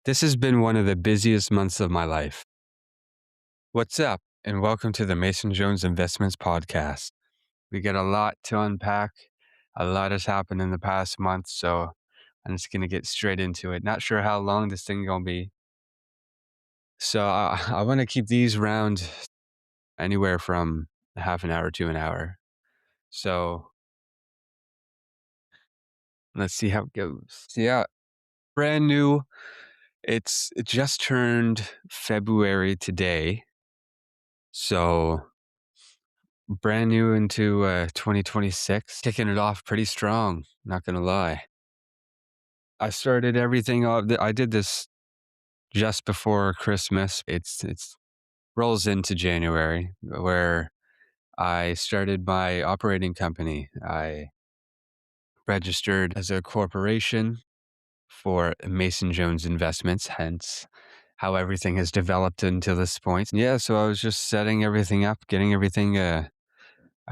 This has been one of the busiest months of my life. What's up? And welcome to the Mason Jones Investments Podcast. We got a lot to unpack. A lot has happened in the past month, so I'm just going to get straight into it. Not sure how long this thing going to be. So I want to keep these around anywhere from a half an hour to an hour. So let's see how it goes. So yeah, brand new. It just turned February today. So brand new into 2026, kicking it off pretty strong, not gonna lie. I started everything off. I did this just before Christmas. It's rolls into January where I started my operating company. I registered as a corporation for Mason Jones Investments, hence how everything has developed until this point. Yeah, so I was just setting everything up, getting everything a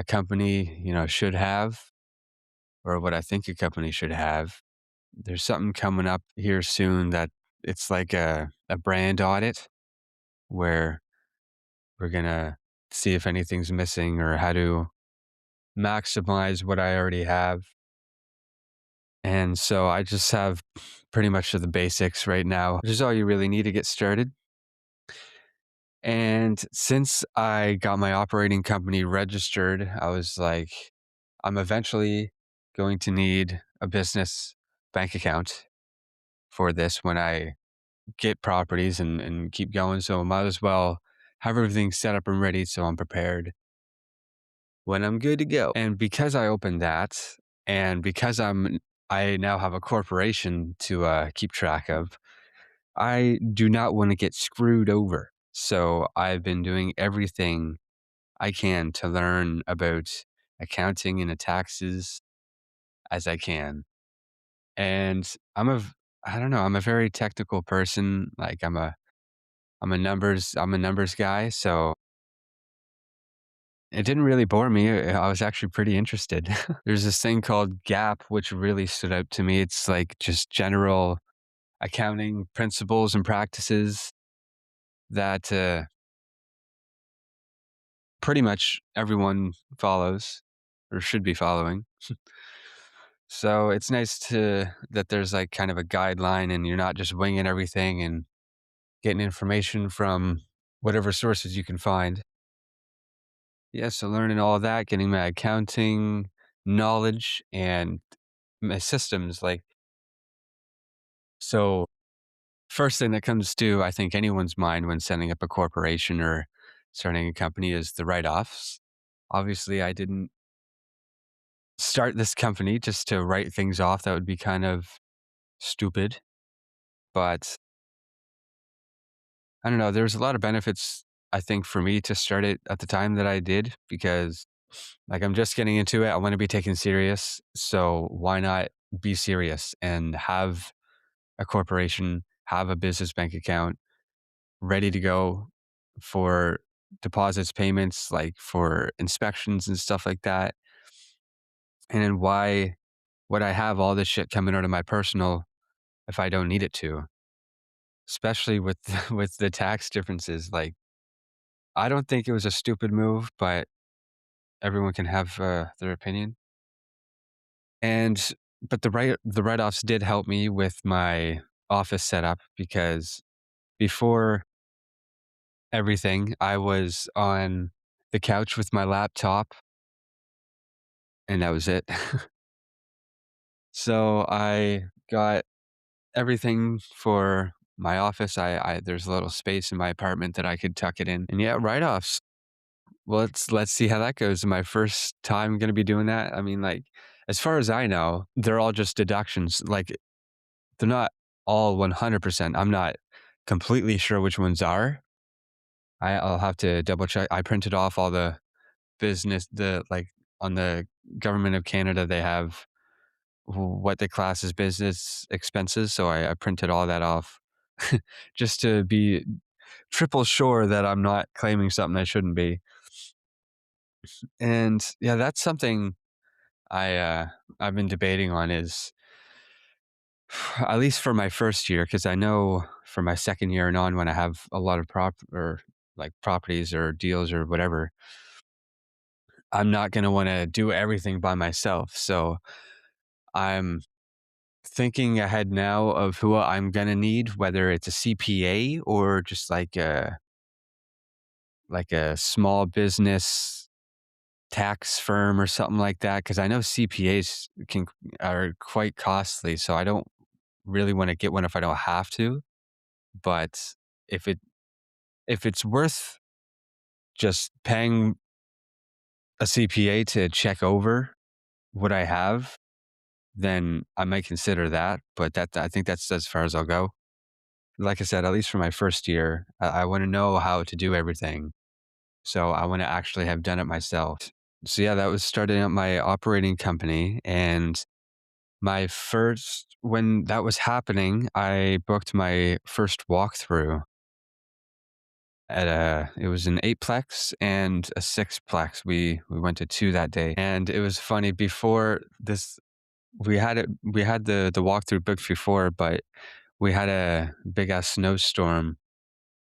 company, should have, or what I think a company should have. There's something coming up here soon that it's like a brand audit where we're going to see if anything's missing or how to maximize what I already have. And so I just have pretty much the basics right now, which is all you really need to get started. And since I got my operating company registered, I was like, I'm eventually going to need a business bank account for this when I get properties and keep going. So I might as well have everything set up and ready so I'm prepared when I'm good to go. And because I opened that, and because I now have a corporation to keep track of, I do not want to get screwed over. So I've been doing everything I can to learn about accounting and the taxes as I can. And I don't know, I'm a very technical person. Like I'm a numbers guy, so it didn't really bore me. I was actually pretty interested. There's this thing called GAAP, which really stood out to me. It's like just general accounting principles and practices that pretty much everyone follows or should be following. So it's nice that there's like kind of a guideline and you're not just winging everything and getting information from whatever sources you can find. Yeah, so learning all of that, getting my accounting knowledge and my systems, like, so first thing that comes to, I think, anyone's mind when setting up a corporation or starting a company is the write-offs. Obviously, I didn't start this company just to write things off. That would be kind of stupid. But I don't know, there's a lot of benefits, I think, for me to start it at the time that I did because, like, I'm just getting into it. I want to be taken serious. So why not be serious and have a corporation, have a business bank account ready to go for deposits, payments, like for inspections and stuff like that. And then why would I have all this shit coming out of my personal if I don't need it to? Especially with with the tax differences. Like, I don't think it was a stupid move, but everyone can have their opinion. And but the write-offs did help me with my office setup because before everything, I was on the couch with my laptop and that was it. So I got everything for my office. I there's a little space in my apartment that I could tuck it in. And yeah, write-offs. Well, let's see how that goes. My first time going to be doing that. I mean, like, as far as I know, they're all just deductions. Like, they're not all 100%. I'm not completely sure which ones are. I'll have to double check. I printed off all the like on the government of Canada, they have what they class as business expenses. So I printed all that off just to be triple sure that I'm not claiming something I shouldn't be. And yeah, that's something I've been debating on is at least for my first year, because I know for my second year and on when I have a lot of like properties or deals or whatever, I'm not going to want to do everything by myself. So I'm thinking ahead now of who I'm going to need, whether it's a CPA or just like a small business tax firm or something like that. Cause I know CPAs are quite costly. So I don't really want to get one if I don't have to. But if it, if it's worth just paying a CPA to check over what I have, then I might consider that. But I think that's as far as I'll go. Like I said, at least for my first year, I want to know how to do everything. So I want to actually have done it myself. So yeah, that was starting up my operating company. And when that was happening, I booked my first walkthrough it was an eightplex and a sixplex. We went to two that day. And it was funny before this, we had the walkthrough booked before, but we had a big ass snowstorm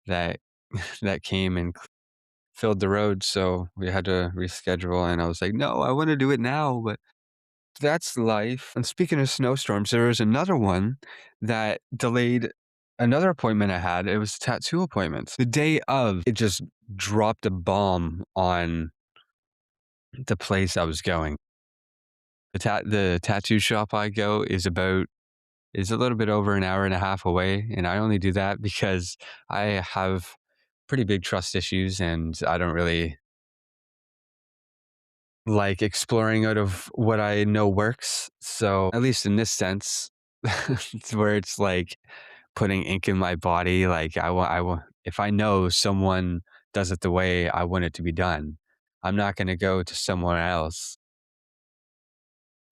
that, that came and filled the road. So we had to reschedule. And I was like, no, I want to do it now, but that's life. And speaking of snowstorms, there was another one that delayed another appointment I had. It was a tattoo appointment. The day of, it just dropped a bomb on the place I was going. The tattoo shop I go is a little bit over an hour and a half away, and I only do that because I have pretty big trust issues, and I don't really like exploring out of what I know works. So at least in this sense, it's where it's like putting ink in my body. Like I want, if I know someone does it the way I want it to be done, I'm not going to go to someone else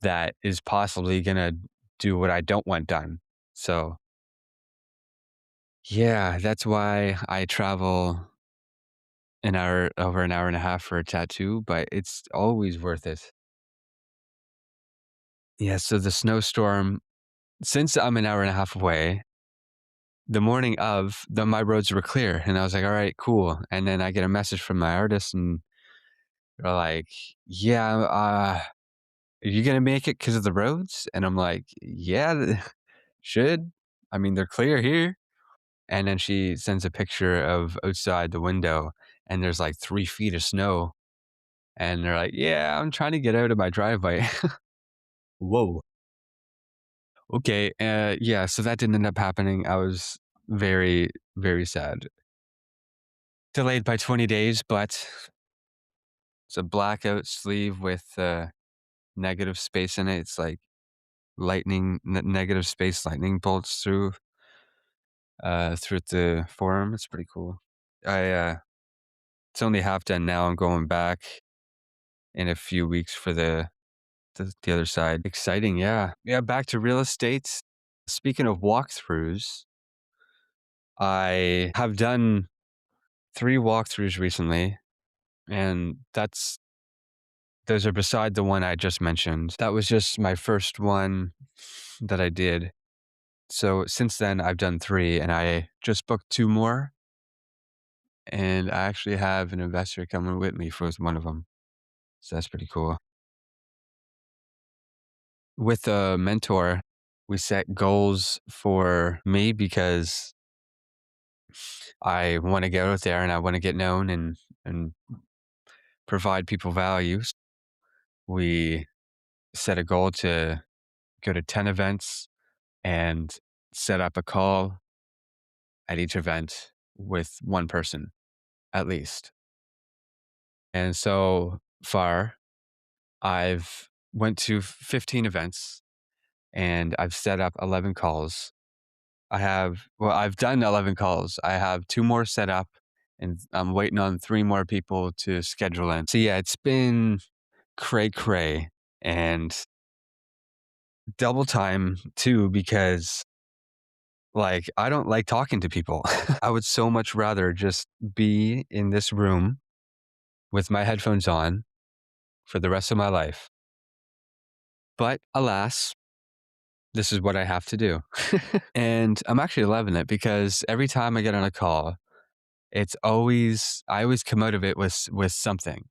that is possibly going to do what I don't want done. So yeah, that's why I travel over an hour and a half for a tattoo, but it's always worth it. Yeah. So the snowstorm, since I'm an hour and a half away, the morning of my roads were clear and I was like, all right, cool. And then I get a message from my artist and they're like, yeah, are you going to make it because of the roads? And I'm like, yeah, should. I mean, they're clear here. And then she sends a picture of outside the window and there's like 3 feet of snow. And they're like, yeah, I'm trying to get out of my driveway. Whoa. Okay. Yeah. So that didn't end up happening. I was very, very sad. Delayed by 20 days, but it's a blackout sleeve with negative space in it. It's like negative space lightning bolts through the forearm. It's pretty cool. It's only half done now. I'm going back in a few weeks for the other side. Exciting, yeah. Yeah, back to real estate. Speaking of walkthroughs, I have done 3 walkthroughs recently, and those are beside the one I just mentioned. That was just my first one that I did. So since then, I've done 3, and I just booked 2 more, and I actually have an investor coming with me for one of them. So that's pretty cool. With a mentor, we set goals for me because I want to get out there and I want to get known and provide people values. We set a goal to go to 10 events and set up a call at each event with one person at least. And so far, I've went to 15 events and I've set up 11 calls. I've done 11 calls. I have 2 more set up and I'm waiting on 3 more people to schedule in. So yeah, it's been cray cray and double time too, because like I don't like talking to people. I would so much rather just be in this room with my headphones on for the rest of my life. But alas, This is what I have to do. And I'm actually loving it because every time I get on a call, I always come out of it with something,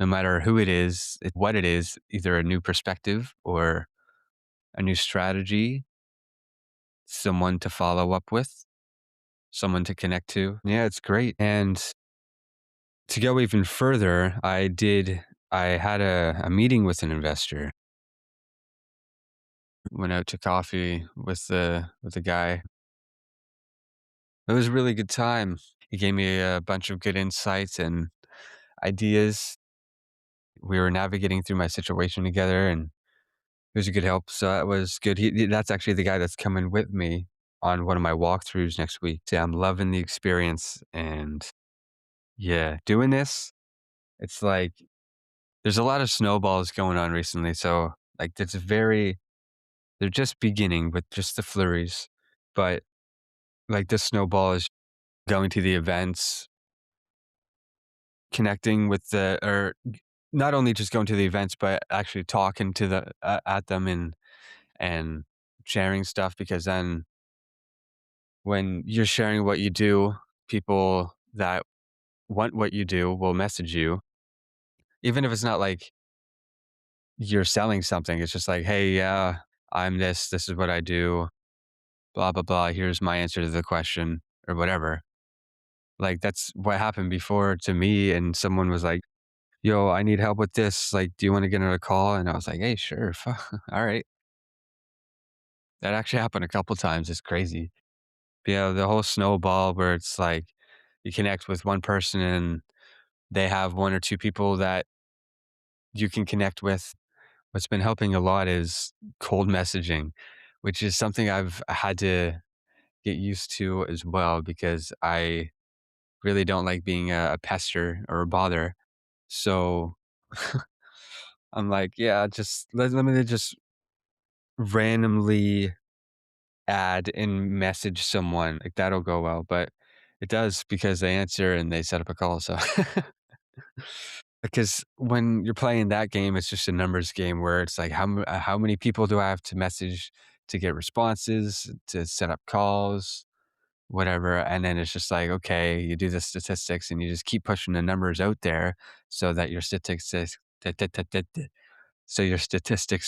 no matter who it is, what it is, either a new perspective or a new strategy, someone to follow up with, someone to connect to. Yeah, it's great. And to go even further, I had a meeting with an investor, went out to coffee with the guy. It was a really good time. He gave me a bunch of good insights and ideas. We were navigating through my situation together, and it was a good help. So that was good. That's actually the guy that's coming with me on one of my walkthroughs next week. So I'm loving the experience. And yeah, doing this, it's like there's a lot of snowballs going on recently. So like they're just beginning with just the flurries. But like this snowball is going to the events, connecting with or not only just going to the events, but actually talking to at them and sharing stuff, because then when you're sharing what you do, people that want what you do will message you, even if it's not like you're selling something. It's just like, hey, yeah, I'm this. This is what I do. Blah blah blah. Here's my answer to the question or whatever. Like that's what happened before to me, and someone was like, "Yo, I need help with this. Like, do you want to get on a call?" And I was like, "Hey, sure, all right." That actually happened a couple times. It's crazy. Yeah, the whole snowball where it's like you connect with one person and they have one or two people that you can connect with. What's been helping a lot is cold messaging, which is something I've had to get used to as well because I really don't like being a pester or a bother. So I'm like, yeah, just let me just randomly add and message someone. Like that'll go well, but it does because they answer and they set up a call. So because when you're playing that game, it's just a numbers game where it's like how many people do I have to message to get responses, to set up calls, whatever. And then it's just like, okay, you do the statistics and you just keep pushing the numbers out there so that your statistics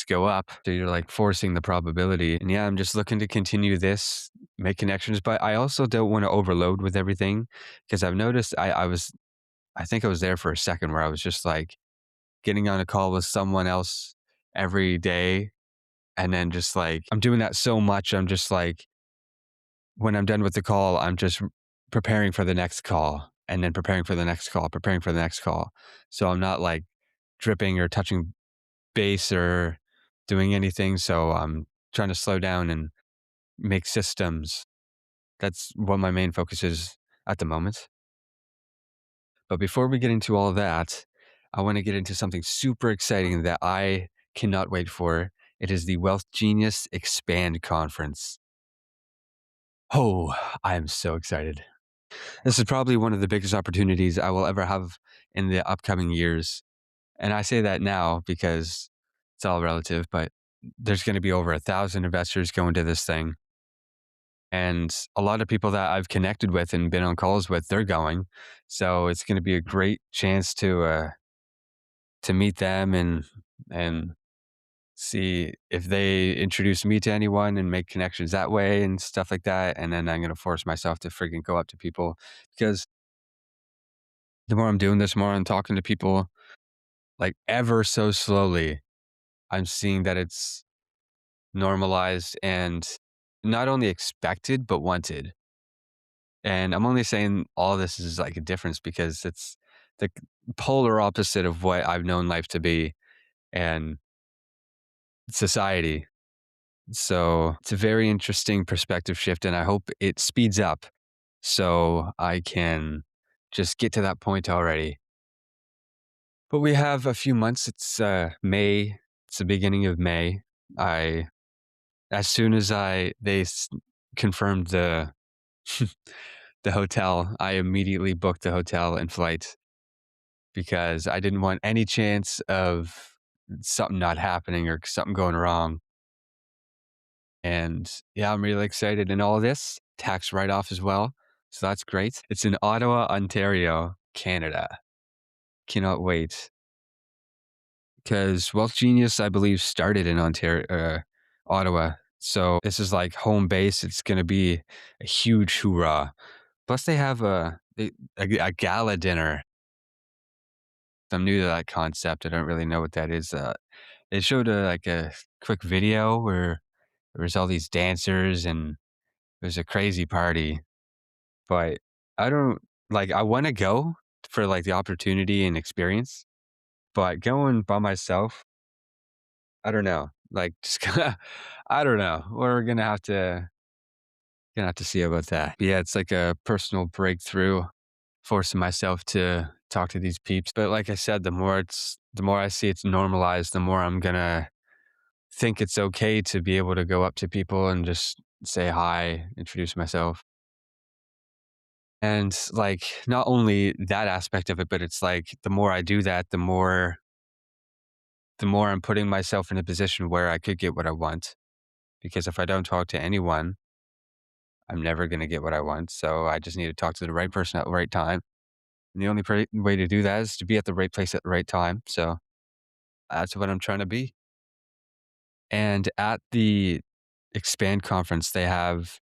go up. So you're like forcing the probability. And yeah, I'm just looking to continue this, make connections, but I also don't want to overload with everything because I've noticed I think I was there for a second where I was just like getting on a call with someone else every day. And then just like, I'm doing that so much. I'm just like, when I'm done with the call, I'm just preparing for the next call and then preparing for the next call, preparing for the next call. So I'm not like dripping or touching base or doing anything. So I'm trying to slow down and make systems. That's what my main focus is at the moment. But before we get into all of that, I want to get into something super exciting that I cannot wait for. It is the Wealth Genius Expand Conference. Oh, I am so excited. This is probably one of the biggest opportunities I will ever have in the upcoming years. And I say that now because it's all relative, but there's going to be over 1,000 investors going to this thing. And a lot of people that I've connected with and been on calls with, they're going. So it's going to be a great chance to meet them and see if they introduce me to anyone and make connections that way and stuff like that. And then I'm going to force myself to freaking go up to people because the more I'm doing this, more I'm talking to people like ever so slowly. I'm seeing that it's normalized and not only expected, but wanted. And I'm only saying all this is like a difference because it's the polar opposite of what I've known life to be and society. So it's a very interesting perspective shift, and I hope it speeds up so I can just get to that point already. But we have a few months. It's May. It's the beginning of May. I as soon as confirmed the hotel, I immediately booked the hotel and flight because I didn't want any chance of something not happening or something going wrong. And yeah, I'm really excited. And all this tax write off as well. So that's great. It's in Ottawa, Ontario, Canada. Cannot wait. Because Wealth Genius, I believe, started in Ottawa. So this is like home base. It's going to be a huge hoorah. Plus, they have a gala dinner. I'm new to that concept. I don't really know what that is. They showed like a quick video where there was all these dancers and it was a crazy party. But I don't like. I want to go for like the opportunity and experience. But going by myself, I don't know. Like, just I don't know. We're gonna have to see about that. But yeah, it's like a personal breakthrough, forcing myself to talk to these peeps. But like I said, the more I see it's normalized, the more I'm gonna think it's okay to be able to go up to people and just say hi, introduce myself. And like not only that aspect of it, but it's like the more I do that, the more I'm putting myself in a position where I could get what I want. Because if I don't talk to anyone, I'm never going to get what I want. So I just need to talk to the right person at the right time. And the only way to do that is to be at the right place at the right time. So that's what I'm trying to be. And at the Expand conference, they have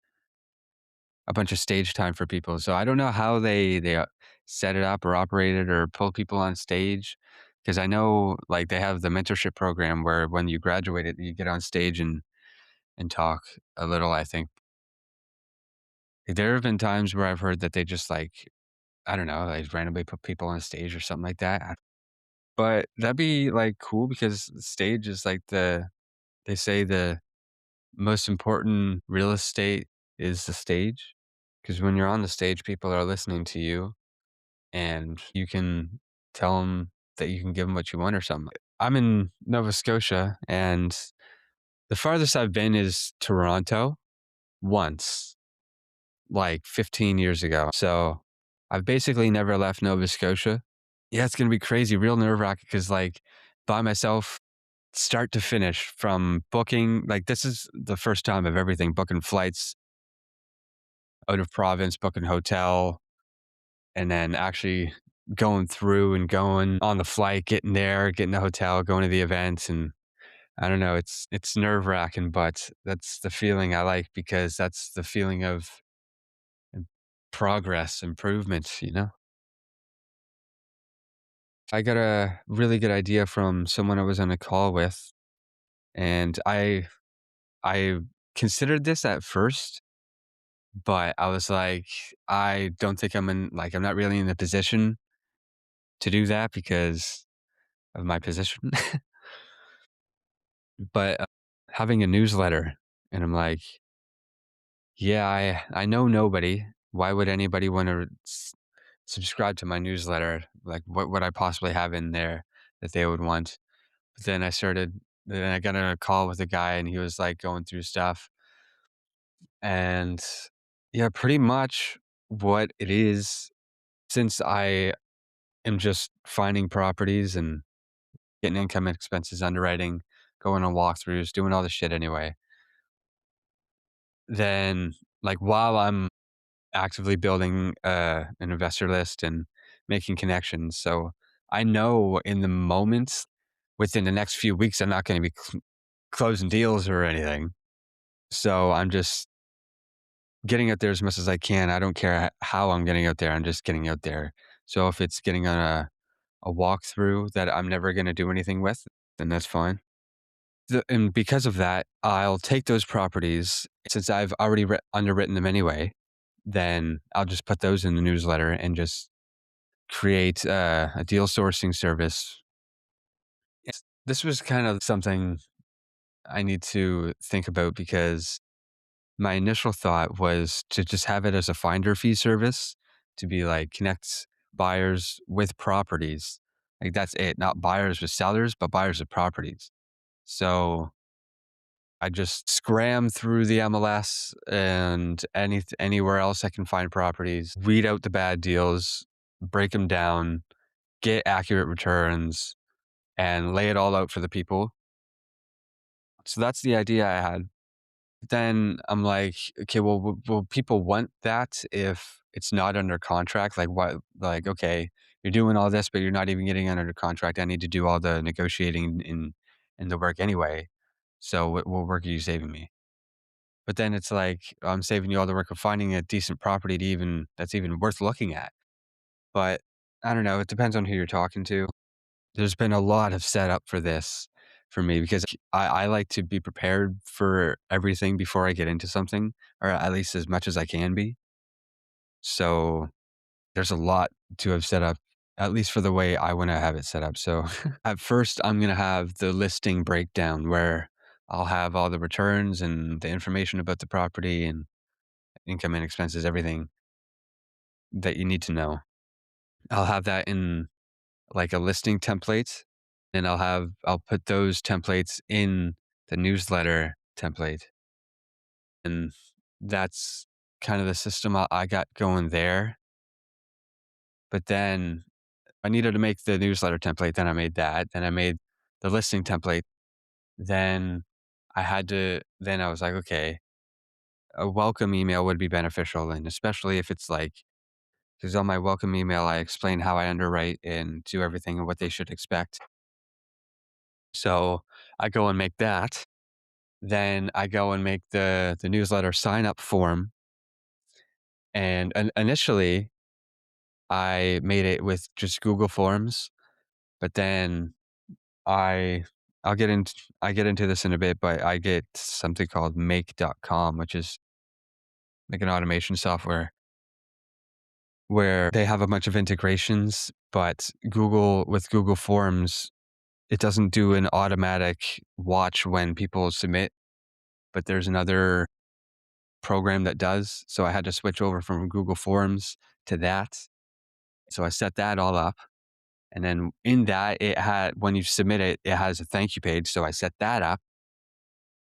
a bunch of stage time for people. So I don't know how they set it up or operate it or pull people on stage. Because I know like they have the mentorship program where when you graduate it, you get on stage and talk a little, I think. There have been times where I've heard that they just like, I don't know, like randomly put people on stage or something like that. But that'd be like cool because the stage is like they say the most important real estate is the stage. Because when you're on the stage, people are listening to you and you can tell them that you can give them what you want or something. I'm in Nova Scotia and the farthest I've been is Toronto once, like 15 years ago. So I've basically never left Nova Scotia. Yeah, it's gonna be crazy, real nerve wracking because like by myself, start to finish, from booking. Like this is the first time of everything, booking flights out of province, booking hotel, and then actually going through and going on the flight, getting there, getting the hotel, going to the event, and I don't know. It's nerve wracking, but that's the feeling I like because that's the feeling of progress, improvement. I got a really good idea from someone I was on a call with, and I considered this at first, but I was like, I don't think I'm not really in the position to do that because of my position. But having a newsletter, and I'm like, yeah, I know nobody. Why would anybody want to subscribe to my newsletter? Like, what would I possibly have in there that they would want? But then I got on a call with a guy, and he was like going through stuff, and yeah, pretty much what it is. Since I am just finding properties and getting income and expenses underwriting, going on walkthroughs, doing all this shit anyway, then like while I'm actively building an investor list and making connections. So I know in the moment, within the next few weeks, I'm not going to be closing deals or anything. So I'm just getting out there as much as I can. I don't care how I'm getting out there. I'm just getting out there. So if it's getting on a walkthrough that I'm never going to do anything with, then that's fine. And because of that, I'll take those properties since I've already underwritten them anyway. Then I'll just put those in the newsletter and just create a deal sourcing service. This was kind of something I need to think about because my initial thought was to just have it as a finder fee service to be like connect buyers with properties. Like that's it, not buyers with sellers, but buyers with properties. So I just scram through the MLS and anywhere else I can find properties, weed out the bad deals, break them down, get accurate returns, and lay it all out for the people. So that's the idea I had. Then I'm like, okay, well, will people want that if it's not under contract? Like, what? Like, okay, you're doing all this, but you're not even getting under contract. I need to do all the negotiating in the work anyway. So, what work are you saving me? But then it's like I'm saving you all the work of finding a decent property to even that's even worth looking at. But I don't know. It depends on who you're talking to. There's been a lot of setup for this for me because I like to be prepared for everything before I get into something, or at least as much as I can be. So there's a lot to have set up, at least for the way I want to have it set up. So at first, I'm going to have the listing breakdown where I'll have all the returns and the information about the property and income and expenses, everything that you need to know. I'll have that in like a listing template, and I'll put those templates in the newsletter template, and that's kind of the system I got going there. But then I needed to make the newsletter template, then I made that, then I made the listing template, then then I was like, okay, a welcome email would be beneficial, and especially if it's like, because on my welcome email I explain how I underwrite and do everything and what they should expect. So I go and make that. Then I go and make the newsletter sign up form, and initially, I made it with just Google Forms, but then I I'll get into I get into this in a bit, but I get something called Make.com, which is like an automation software where they have a bunch of integrations, but with Google Forms, it doesn't do an automatic watch when people submit, but there's another program that does. So I had to switch over from Google Forms to that. So I set that all up. And then in that, when you submit it, it has a thank you page. So I set that up.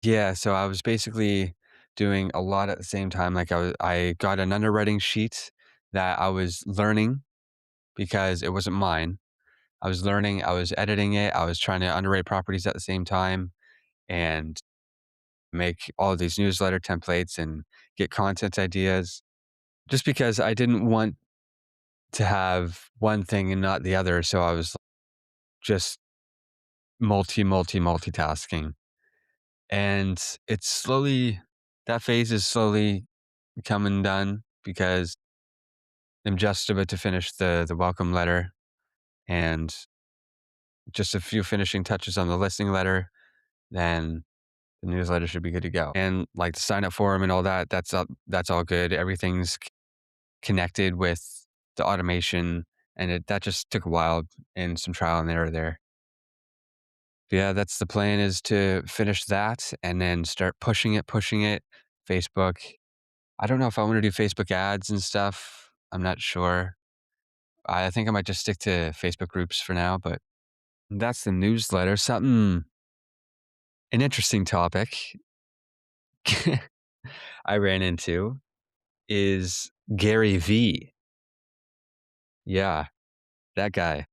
Yeah. So I was basically doing a lot at the same time. Like I got an underwriting sheet that I was learning because it wasn't mine. I was learning, I was editing it, I was trying to underwrite properties at the same time and make all of these newsletter templates and get content ideas just because I didn't want to have one thing and not the other. So I was just multitasking. And it's slowly, that phase is slowly coming done because I'm just about to finish the welcome letter and just a few finishing touches on the listing letter. Then the newsletter should be good to go. And like the sign up form and all that, that's all good. Everything's connected with the automation and that just took a while and some trial and error there. Yeah, that's the plan is to finish that and then start pushing it. Facebook. I don't know if I want to do Facebook ads and stuff. I'm not sure. I think I might just stick to Facebook groups for now, but that's the newsletter. An interesting topic I ran into is Gary V. Yeah, that guy.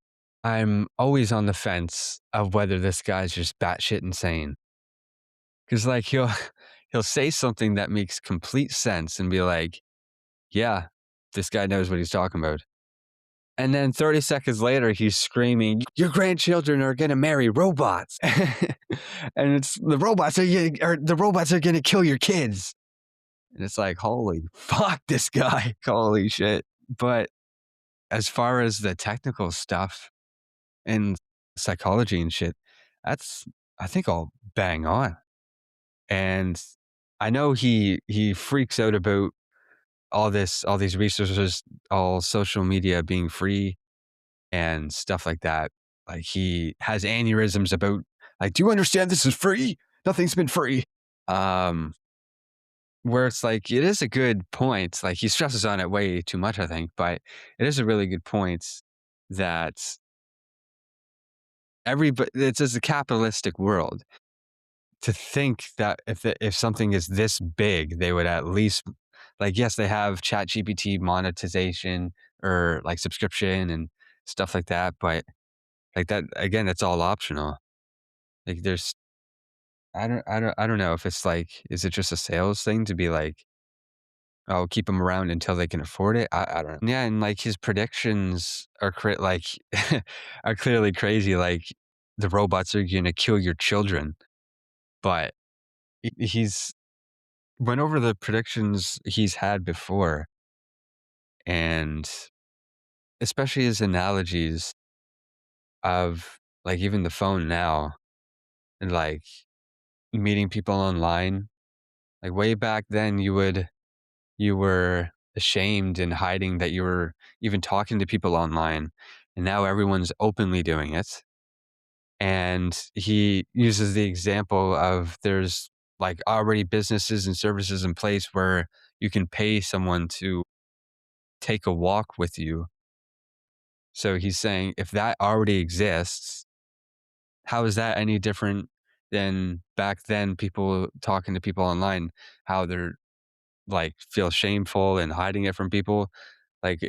I'm always on the fence of whether this guy's just batshit insane. Cause like he'll say something that makes complete sense and be like, yeah, this guy knows what he's talking about. And then 30 seconds later, he's screaming, your grandchildren are gonna marry robots. And it's the robots are gonna kill your kids. And it's like, holy fuck, this guy. Holy shit. But as far as the technical stuff and psychology and shit, that's I think all bang on. And I know he freaks out about all these resources, all social media being free and stuff like that. Like he has aneurysms about like, do you understand this is free? Nothing's been free. Um, where it's like it is a good point. Like he stresses on it way too much, I think, but it is a really good point that everybody it's just a capitalistic world. To think that if something is this big, they would at least like yes, they have Chat GPT monetization or like subscription and stuff like that, but like that again, it's all optional. Like there's I don't know if it's like, is it just a sales thing to be like, "Oh, keep them around until they can afford it?" I don't know. Yeah, and, like, his predictions are like, are clearly crazy, like, the robots are gonna kill your children, but he's went over the predictions he's had before, and especially his analogies of, like, even the phone now and, like, meeting people online. Like, way back then, you were ashamed and hiding that you were even talking to people online, and now everyone's openly doing it. And he uses the example of there's, like, already businesses and services in place where you can pay someone to take a walk with you. So he's saying if that already exists, how is that any different than back then people talking to people online, how they're, like, feel shameful and hiding it from people? Like,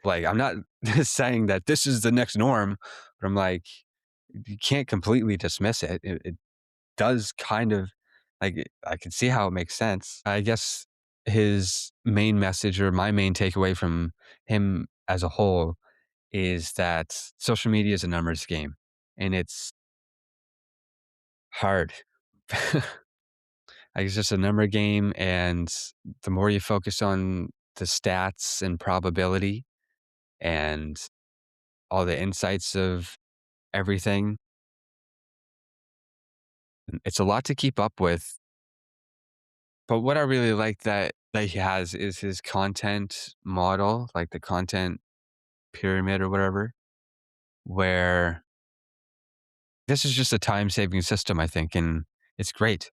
I'm not saying that this is the next norm, but I'm like, you can't completely dismiss it. It does kind of, like, I can see how it makes sense. I guess his main message, or my main takeaway from him as a whole, is that social media is a numbers game, and it's hard. Like, it's just a number game, and the more you focus on the stats and probability and all the insights of everything, it's a lot to keep up with. But what I really like that he has is his content model, like the content pyramid or whatever, where this is just a time-saving system, I think, and it's great.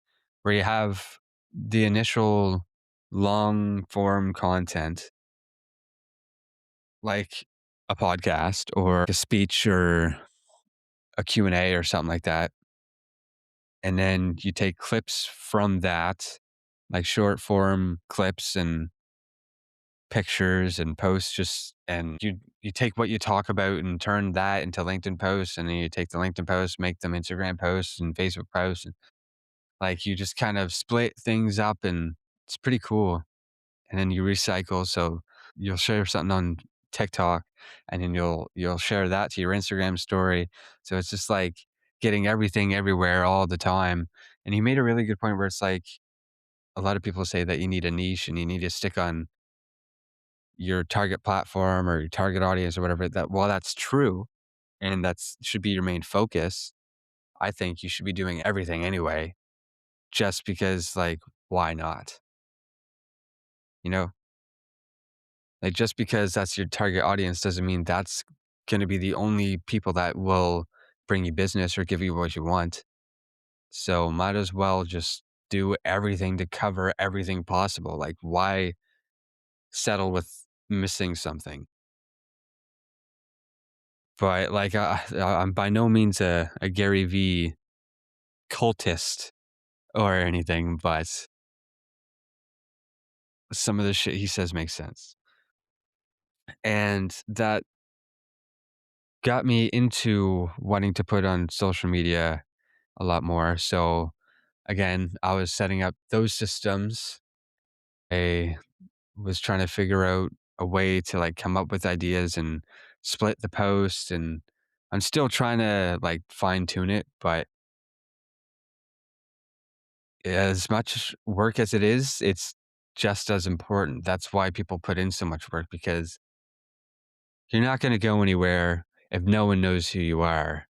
Where you have the initial long form content, like a podcast or a speech or a Q&A or something like that. And then you take clips from that, like short form clips and pictures and posts, just and you take what you talk about and turn that into LinkedIn posts, and then you take the LinkedIn posts, make them Instagram posts and Facebook posts, and, like, you just kind of split things up, and it's pretty cool. And then you recycle, so you'll share something on TikTok, and then you'll share that to your Instagram story. So it's just like getting everything everywhere all the time. And he made a really good point where it's like a lot of people say that you need a niche and you need to stick on your target platform or your target audience or whatever. That, while that's true and that's should be your main focus, I think you should be doing everything anyway, just because, like, why not? You know? Like, just because that's your target audience doesn't mean that's gonna be the only people that will bring you business or give you what you want. So might as well just do everything to cover everything possible. Like, why settle with missing something? But, like, I'm by no means a Gary V cultist or anything, but some of the shit he says makes sense. And that got me into wanting to put on social media a lot more. So again, I was setting up those systems. I was trying to figure out a way to, like, come up with ideas and split the post, and I'm still trying to, like, fine tune it, but as much work as it is, it's just as important. That's why people put in so much work, because you're not going to go anywhere if no one knows who you are.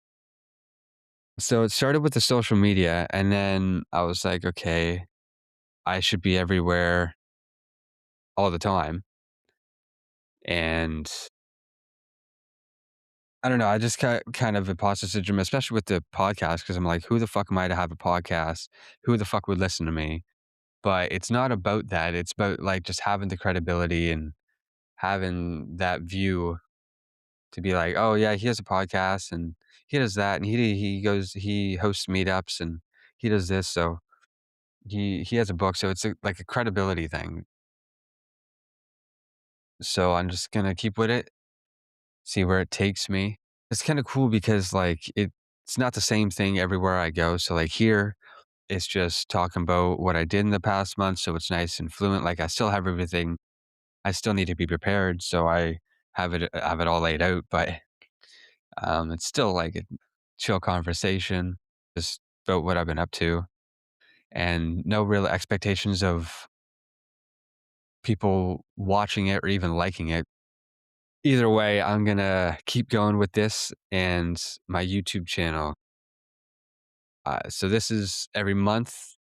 So it started with the social media, and then I was like, okay, I should be everywhere all the time. And I don't know, I just got kind of imposter syndrome, especially with the podcast, because I'm like, who the fuck am I to have a podcast? Who the fuck would listen to me? But it's not about that. It's about, like, just having the credibility and having that view to be like, oh yeah, he has a podcast and he does that, and he hosts meetups and he does this, so he has a book, so it's like a credibility thing. So I'm just gonna keep with it, see where it takes me. It's kind of cool because, like, it's not the same thing everywhere I go. So, like, here, It's just talking about what I did in the past month, so it's nice and fluent. Like, I still have everything. I still need to be prepared, so I have it all laid out, but, it's still like a chill conversation, just about what I've been up to, and no real expectations of people watching it or even liking it. Either way, I'm gonna keep going with this and my YouTube channel. So this is every month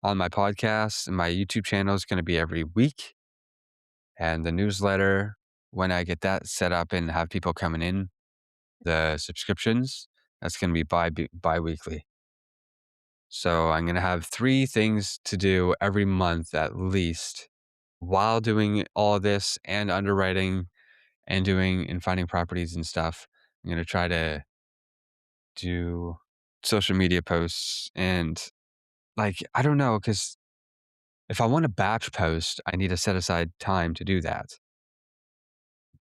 on my podcast, and my YouTube channel is gonna be every week, and the newsletter, when I get that set up and have people coming in, the subscriptions, that's gonna be bi-weekly. So I'm gonna have 3 things to do every month at least while doing all of this and underwriting and doing and finding properties and stuff. I'm gonna try to do social media posts and, like, I don't know, because if I want to batch post, I need to set aside time to do that.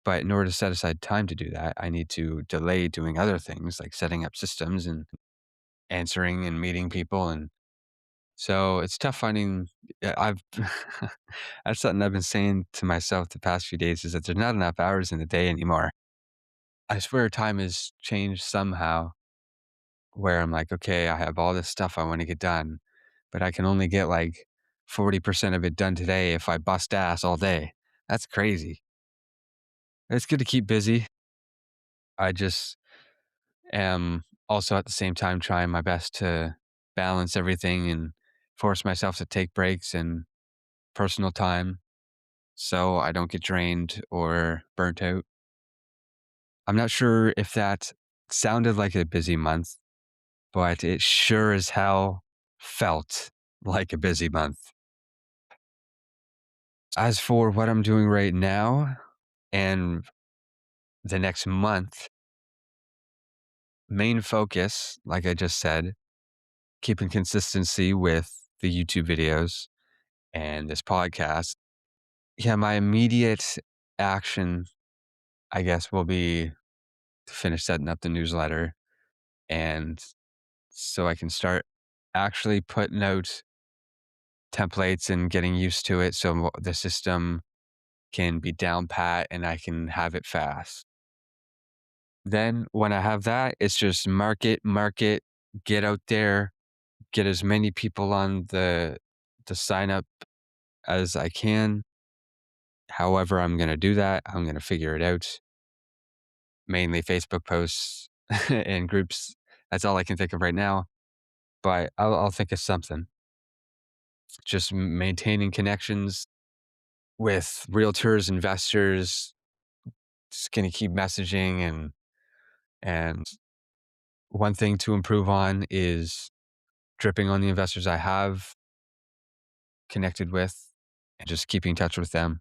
But in order to set aside time to do that, I need to delay doing other things like setting up systems and answering and meeting people. And so it's tough finding. I've that's something I've been saying to myself the past few days is that there's not enough hours in the day anymore. I swear time has changed somehow where I'm like, okay, I have all this stuff I want to get done, but I can only get like 40% of it done today if I bust ass all day. That's crazy. It's good to keep busy. I just am also at the same time trying my best to balance everything and force myself to take breaks and personal time so I don't get drained or burnt out. I'm not sure if that sounded like a busy month, but it sure as hell felt like a busy month. As for what I'm doing right now and the next month, main focus, like I just said, keeping consistency with the YouTube videos and this podcast. Yeah, my immediate action, I guess, will be to finish setting up the newsletter and so I can start actually putting out templates and getting used to it so the system can be down pat and I can have it fast. Then when I have that, it's just market, get out there, get as many people on the sign up as I can. However, I'm gonna do that, I'm gonna figure it out. Mainly Facebook posts and groups. That's all I can think of right now, but I'll think of something. Just maintaining connections with realtors, investors, just gonna keep messaging and one thing to improve on is dripping on the investors I have connected with and just keeping in touch with them.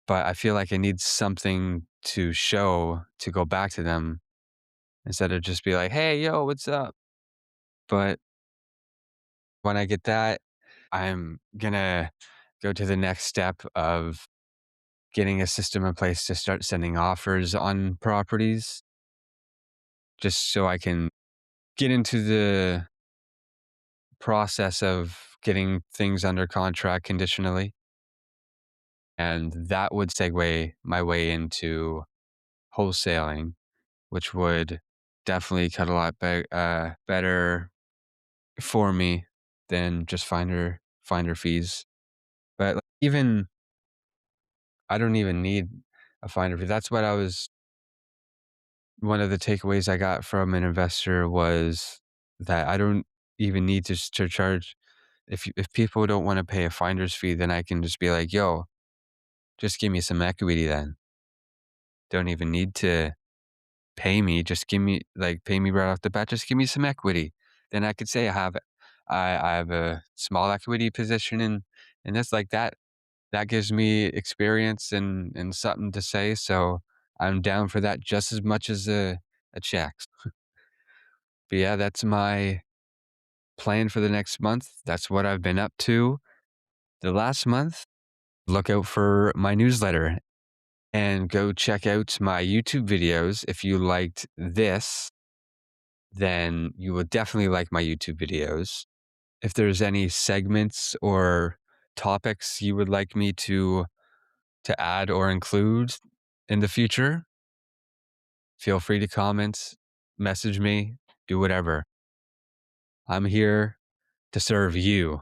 But I feel like I need something to show to go back to them instead of just be like, "Hey, yo, what's up?" But when I get that, I'm gonna go to the next step of getting a system in place to start sending offers on properties just so I can get into the process of getting things under contract conditionally. And that would segue my way into wholesaling, which would definitely cut a lot better for me than just finder fees. But like, even I don't even need a finder fee. That's what I was one of the takeaways I got from an investor was that I don't even need to charge if people don't want to pay a finder's fee, then I can just be like, "Yo, just give me some equity then. Don't even need to pay me. Just give me like pay me right off the bat. Just give me some equity." Then I could say I have a small equity position and that's like that. That gives me experience and something to say. So I'm down for that just as much as a check. But yeah, that's my plan for the next month. That's what I've been up to the last month. Look out for my newsletter and go check out my YouTube videos if you liked this. then you will definitely like my YouTube videos. If there's any segments or topics you would like me to add or include in the future, feel free to comment, message me, do whatever. I'm here to serve you.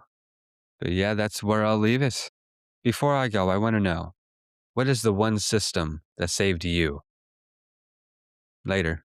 But yeah, that's where I'll leave it. Before I go, I want to know, what is the one system that saved you? Later.